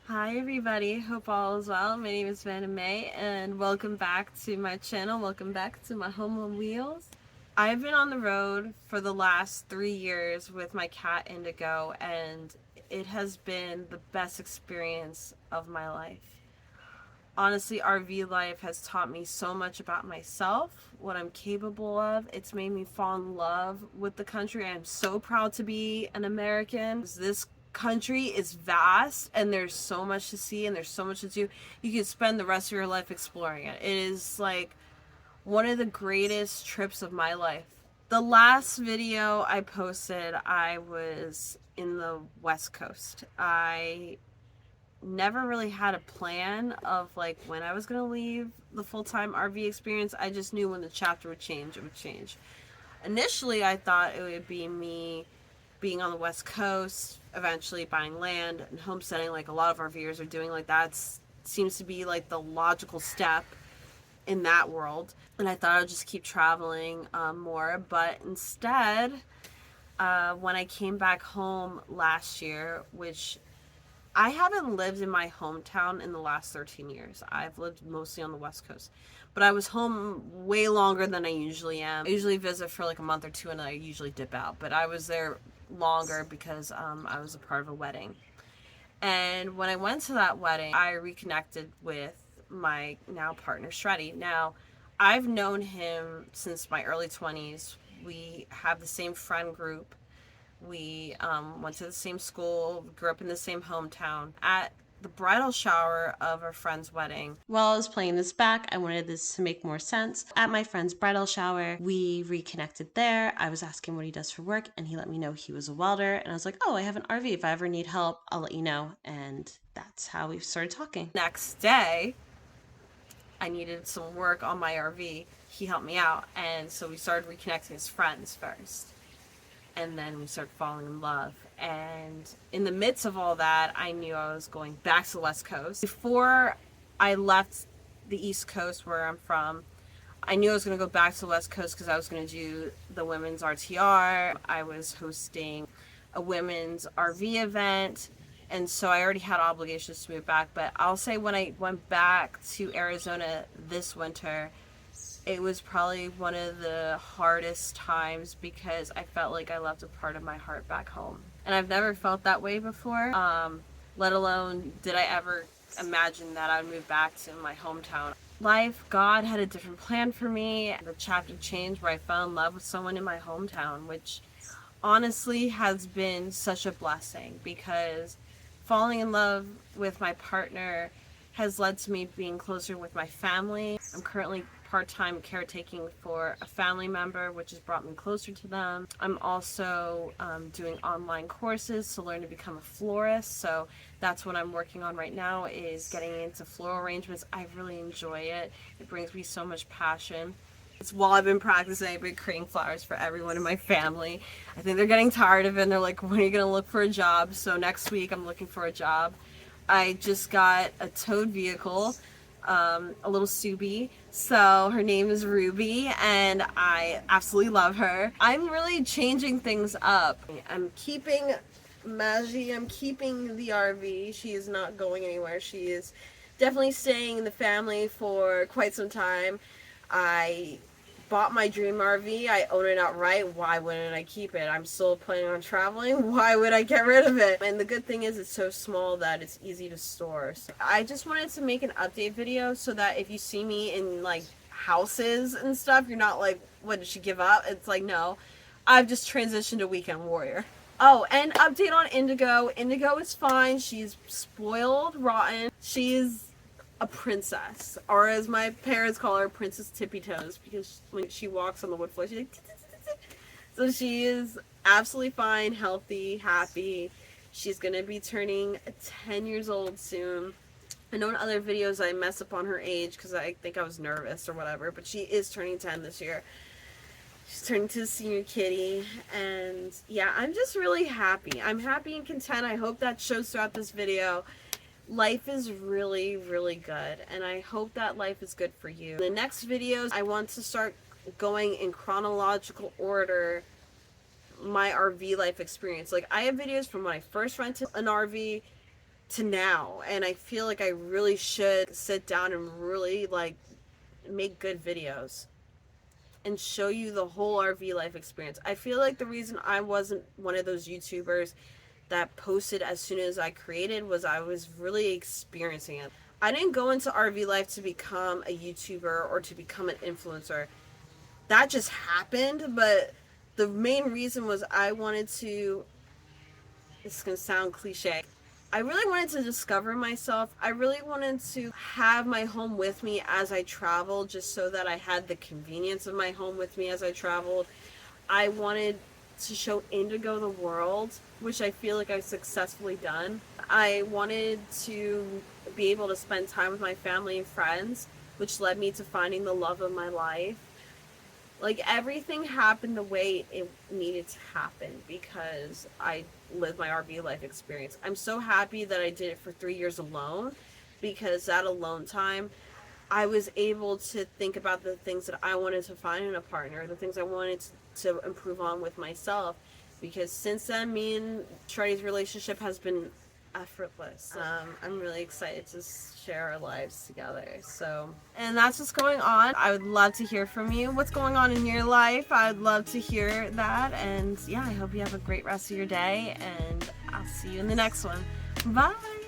Hi everybody, hope all is well. My name is Vanna and welcome back to my channel. Welcome back to my home on wheels. I've been on the road for the last 3 years with my cat Indigo, and it has been the best experience of my life. Honestly, RV life has taught me so much about myself, what I'm capable of. It's made me fall in love with the country. I'm so proud to be an American. This country is vast and there's so much to see and there's so much to do. You could spend the rest of your life exploring it. It is like one of the greatest trips of my life. The last video I posted, I was in the West Coast. I never really had a plan of like when I was gonna leave the full-time RV experience. I just knew when the chapter would change, it would change. Initially, I thought it would be me being on the West Coast, eventually buying land and homesteading, like a lot of RVers are doing. Like that seems to be like the logical step in that world. And I thought I'd just keep traveling more, but instead, when I came back home last year, which I haven't lived in my hometown in the last 13 years. I've lived mostly on the West Coast. But I was home way longer than I usually am. I usually visit for like a month or two and I usually dip out. But I was there longer because I was a part of a wedding. And when I went to that wedding, I reconnected with my now partner, Shreddy. Now, I've known him since my early 20s. We have the same friend group. We went to the same school, grew up in the same hometown. At the bridal shower of our friend's wedding, while I was playing this back, I wanted this to make more sense. At my friend's bridal shower, we reconnected there. I was asking what he does for work, and he let me know he was a welder. And I was like, oh, I have an RV. If I ever need help, I'll let you know. And that's how we started talking. Next day, I needed some work on my RV. He helped me out. And so we started reconnecting as friends first. And then we started falling in love. And in the midst of all that, I knew I was going back to the West Coast. Before I left the East Coast, where I'm from, I knew I was going to go back to the West Coast because I was going to do the women's RTR. I was hosting a women's RV event. And so I already had obligations to move back. But I'll say when I went back to Arizona this winter, it was probably one of the hardest times because I felt like I left a part of my heart back home. And I've never felt that way before, let alone did I ever imagine that I would move back to my hometown. Life, God had a different plan for me. The chapter changed where I fell in love with someone in my hometown, which honestly has been such a blessing because falling in love with my partner has led to me being closer with my family. I'm currently part-time caretaking for a family member, which has brought me closer to them. I'm also doing online courses to learn to become a florist. So that's what I'm working on right now, is getting into floral arrangements. I really enjoy it. It brings me so much passion. It's while I've been practicing, I've been creating flowers for everyone in my family. I think they're getting tired of it and they're like, when are you going to look for a job? So next week I'm looking for a job. I just got a towed vehicle, a little Subi. So her name is Ruby and I absolutely love her. I'm really changing things up. I'm keeping Maggie, I'm keeping the RV. She is not going anywhere. She is definitely staying in the family for quite some time. I bought my dream RV. I own it outright. Why wouldn't I keep it? I'm still planning on traveling. Why would I get rid of it? And the good thing is it's so small that it's easy to store. So I just wanted to make an update video so that if you see me in like houses and stuff, you're not like, what, did she give up? It's like, no, I've just transitioned to weekend warrior. Oh, and update on Indigo. Indigo is fine. She's spoiled, rotten. She's a princess, or as my parents call her, Princess Tippy Toes, because when she walks on the wood floor, she's like, so she is absolutely fine, healthy, happy. She's gonna be turning 10 years old soon. I know in other videos I mess up on her age because I think I was nervous or whatever, but she is turning 10 this year. She's turning to a senior kitty, and yeah, I'm just really happy. I'm happy and content. I hope that shows throughout this video. Life is really, really good, and I hope that life is good for you. In the next videos, I want to start going in chronological order my RV life experience. Like, I have videos from when I first rented an RV to now, and I feel like I really should sit down and really like make good videos and show you the whole RV life experience. I feel like the reason I wasn't one of those YouTubers that posted as soon as I created was I was really experiencing it. I didn't go into RV life to become a YouTuber or to become an influencer. That just happened, but the main reason was I wanted to, this is going to sound cliche, I really wanted to discover myself. I really wanted to have my home with me as I traveled, just so that I had the convenience of my home with me as I traveled. I wanted to show Indigo the world, which I feel like I've successfully done. I wanted to be able to spend time with my family and friends, which led me to finding the love of my life. Like, everything happened the way it needed to happen because I lived my RV life experience. I'm so happy that I did it for 3 years alone, because that alone time, I was able to think about the things that I wanted to find in a partner, the things I wanted to improve on with myself. Because since then, me and Shreddy's relationship has been effortless. I'm really excited to share our lives together. So, and that's what's going on. I would love to hear from you. What's going on in your life? I'd love to hear that. And yeah, I hope you have a great rest of your day. And I'll see you in the next one. Bye.